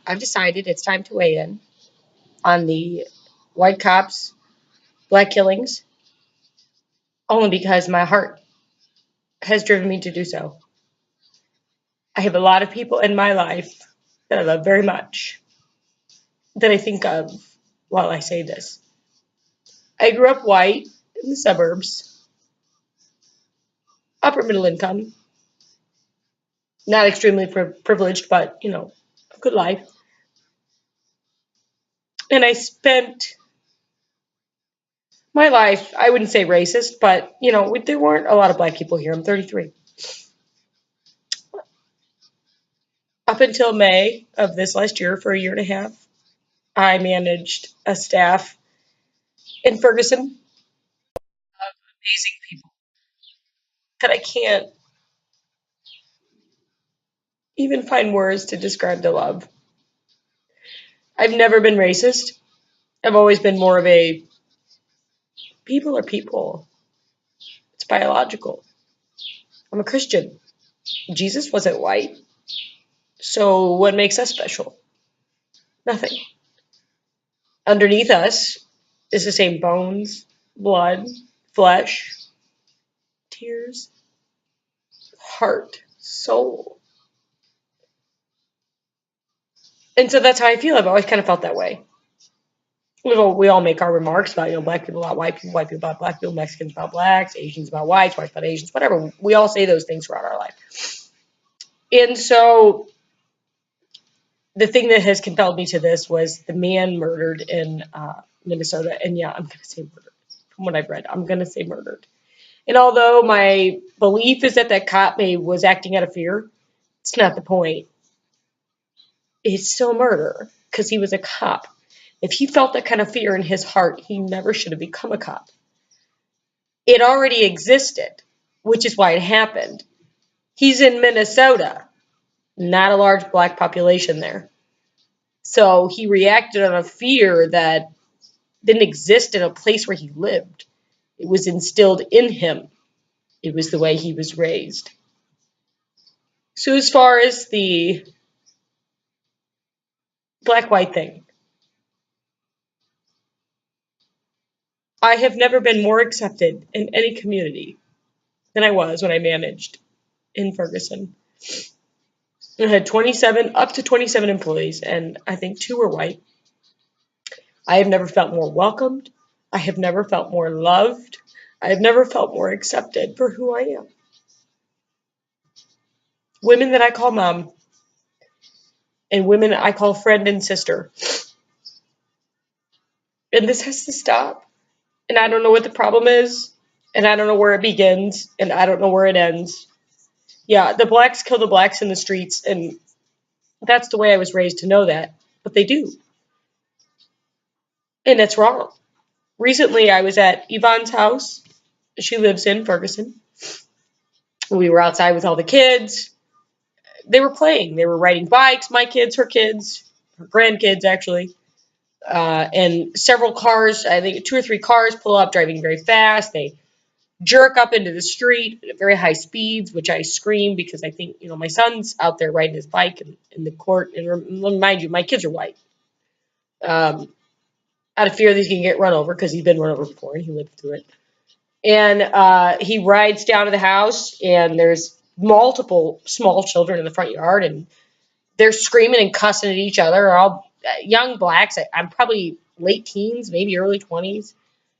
I've decided it's time to weigh in on the white cops, black killings, only because my heart has driven me to do so. I have a lot of people in my life that I love very much that I think of while I say this. I grew up white in the suburbs, upper middle income, not extremely privileged, but a good life. And I spent my life, I wouldn't say racist, but there weren't a lot of black people here. I'm 33. Up until May of this last year, for a year and a half, I managed a staff in Ferguson of amazing people that I can't even find words to describe the love. I've never been racist. I've always been more of a people are people. It's biological. I'm a Christian. Jesus wasn't white. So what makes us special? Nothing. Underneath us is the same bones, blood, flesh, tears, heart, soul. And so that's how I feel. I've always kind of felt that way. We all make our remarks about, black people about white people about black people, Mexicans about blacks, Asians about whites about Asians, whatever. We all say those things throughout our life. And so the thing that has compelled me to this was the man murdered in Minnesota. And yeah, I'm going to say murdered. From what I've read, I'm going to say murdered. And although my belief is that cop was acting out of fear, it's not the point. It's still murder because he was a cop. If he felt that kind of fear in his heart, he never should have become a cop. It already existed, which is why it happened. He's in Minnesota, not a large black population there. So he reacted on a fear that didn't exist in a place where he lived. It was instilled in him. It was the way he was raised. So as far as the black-white thing, I have never been more accepted in any community than I was when I managed in Ferguson. I had up to 27 employees, and I think 2 were white. I have never felt more welcomed. I have never felt more loved. I have never felt more accepted for who I am. Women that I call mom, and women I call friend and sister. And this has to stop. And I don't know what the problem is, and I don't know where it begins, and I don't know where it ends. Yeah, the blacks kill the blacks in the streets, and that's the way I was raised to know that. But they do. And it's wrong. Recently, I was at Yvonne's house. She lives in Ferguson. We were outside with all the kids. They were playing. They were riding bikes, my kids, her grandkids, actually. And several cars, I think 2 or 3 cars pull up, driving very fast. They jerk up into the street at very high speeds, which I scream because I think, my son's out there riding his bike in the court. And mind you, my kids are white. Out of fear that he's going to get run over because he's been run over before and he lived through it. And he rides down to the house, and there's multiple small children in the front yard, and they're screaming and cussing at each other. All young blacks. I'm probably late teens, maybe early 20s.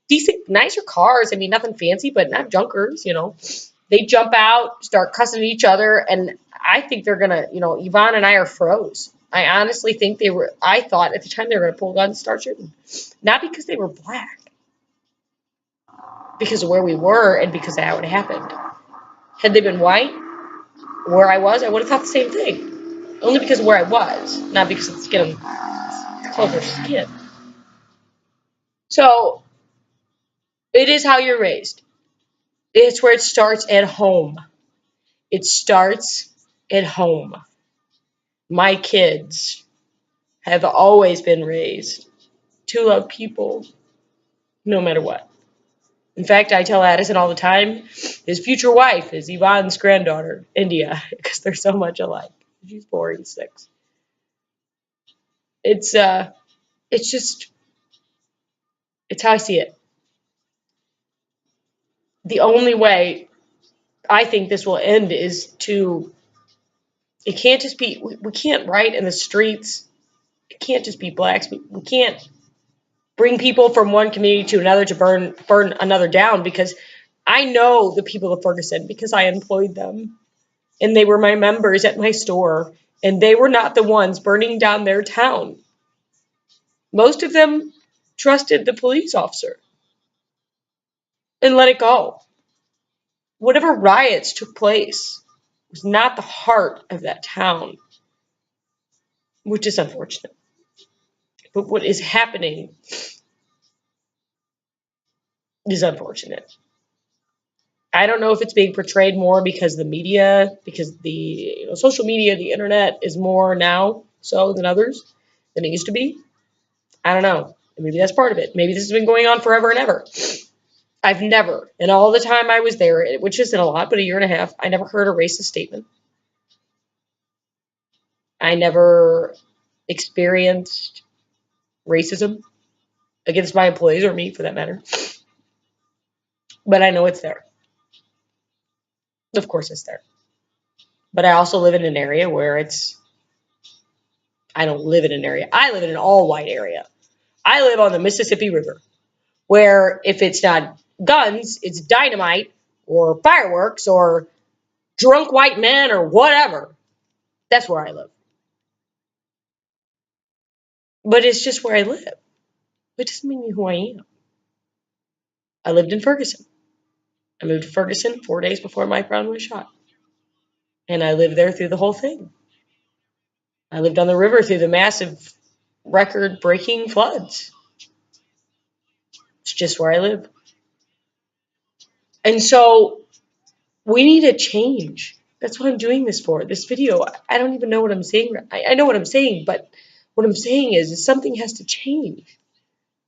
Decent, nicer cars. I mean, nothing fancy, but not junkers, They jump out, start cussing at each other, and I think they're going to, Yvonne and I are froze. I honestly think I thought at the time they were going to pull guns and start shooting. Not because they were black, because of where we were and because of how it happened. Had they been white, where I was, I would have thought the same thing. Only because of where I was, not because of the skin, color of their skin. So, it is how you're raised. It's where it starts at home. It starts at home. My kids have always been raised to love people no matter what. In fact, I tell Addison all the time, his future wife is Yvonne's granddaughter, India, because they're so much alike. She's 4 and 6. it's just, it's how I see it. The only way I think this will end is to, it can't just be, we can't riot in the streets. It can't just be blacks. We can't bring people from one community to another to burn another down, because I know the people of Ferguson because I employed them and they were my members at my store, and they were not the ones burning down their town. Most of them trusted the police officer and let it go. Whatever riots took place was not the heart of that town, which is unfortunate. But what is happening is unfortunate. I don't know if it's being portrayed more because the media, because the social media, the internet is more now so than others than it used to be. I don't know. Maybe that's part of it. Maybe this has been going on forever and ever. I've never, in all the time I was there, which isn't a lot, but a year and a half, I never heard a racist statement. I never experienced racism against my employees or me for that matter. But I know it's there. Of course it's there. But I also live in an area where I don't live in an area. I live in an all white area. I live on the Mississippi River, where if it's not guns, it's dynamite or fireworks or drunk white men or whatever. That's where I live. But it's just where I live. It doesn't mean who I am. I lived in Ferguson. I moved to Ferguson 4 days before Mike Brown was shot. And I lived there through the whole thing. I lived on the river through the massive record-breaking floods. It's just where I live. And so we need a change. That's what I'm doing this for. This video, I don't even know what I'm saying. I know what I'm saying, but what I'm saying is something has to change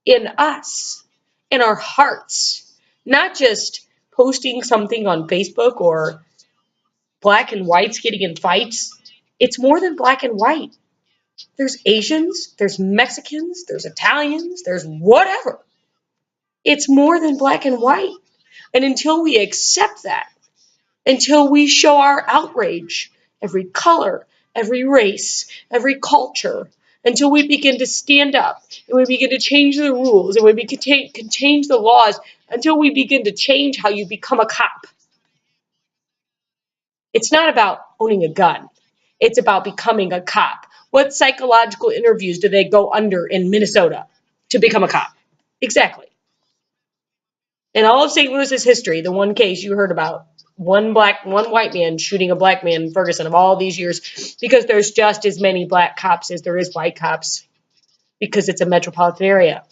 in us, in our hearts. Not just posting something on Facebook or black and whites getting in fights. It's more than black and white. There's Asians, there's Mexicans, there's Italians, there's whatever. It's more than black and white. And until we accept that, until we show our outrage, every color, every race, every culture, until we begin to stand up and we begin to change the rules and we begin to change the laws, until we begin to change how you become a cop. It's not about owning a gun. It's about becoming a cop. What psychological interviews do they go under in Minnesota to become a cop? Exactly. In all of St. Louis's history, the one case you heard about, one white man shooting a black man in Ferguson of all these years, because there's just as many black cops as there is white cops, because it's a metropolitan area.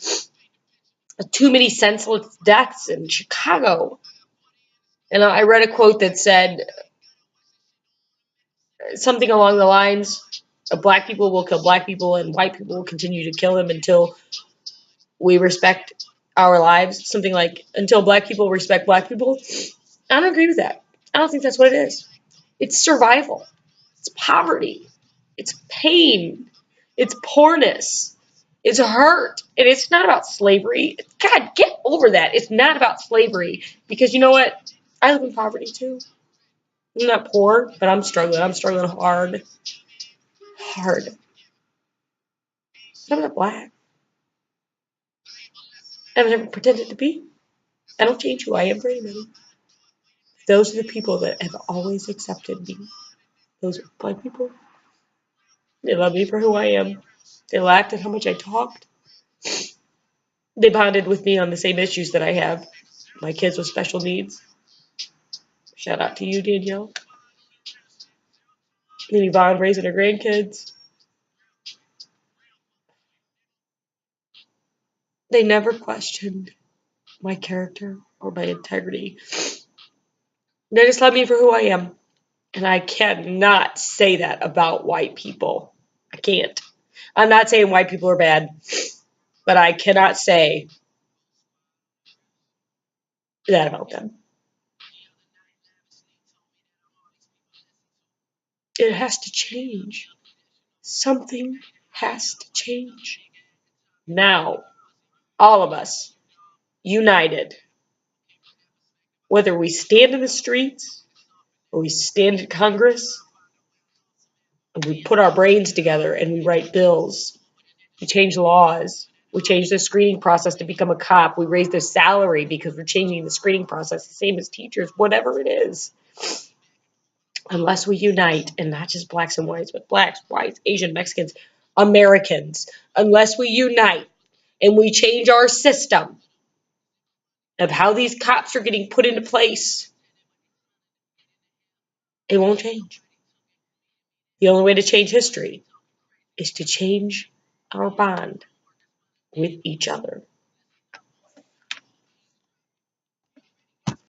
Too many senseless deaths in Chicago. And I read a quote that said something along the lines of black people will kill black people and white people will continue to kill them until we respect our lives. Something like, until black people respect black people. I don't agree with that. I don't think that's what it is. It's survival. It's poverty. It's pain. It's poorness. It's hurt. And it's not about slavery. God, get over that. It's not about slavery. Because you know what? I live in poverty too. I'm not poor, but I'm struggling. I'm struggling hard. Hard. But I'm not black. I've never pretended to be. I don't change who I am for anybody. Those are the people that have always accepted me. Those are black people. They love me for who I am. They laughed at how much I talked. They bonded with me on the same issues that I have. My kids with special needs. Shout out to you, Danielle. And Yvonne raising her grandkids. They never questioned my character or my integrity. They just love me for who I am. And I cannot say that about white people. I can't. I'm not saying white people are bad, but I cannot say that about them. It has to change. Something has to change. Now, all of us, united, whether we stand in the streets or we stand in Congress, and we put our brains together and we write bills, we change laws, we change the screening process to become a cop, we raise their salary because we're changing the screening process, the same as teachers, whatever it is. Unless we unite, and not just blacks and whites, but blacks, whites, Asian, Mexicans, Americans, unless we unite and we change our system of how these cops are getting put into place, it won't change. The only way to change history is to change our bond with each other.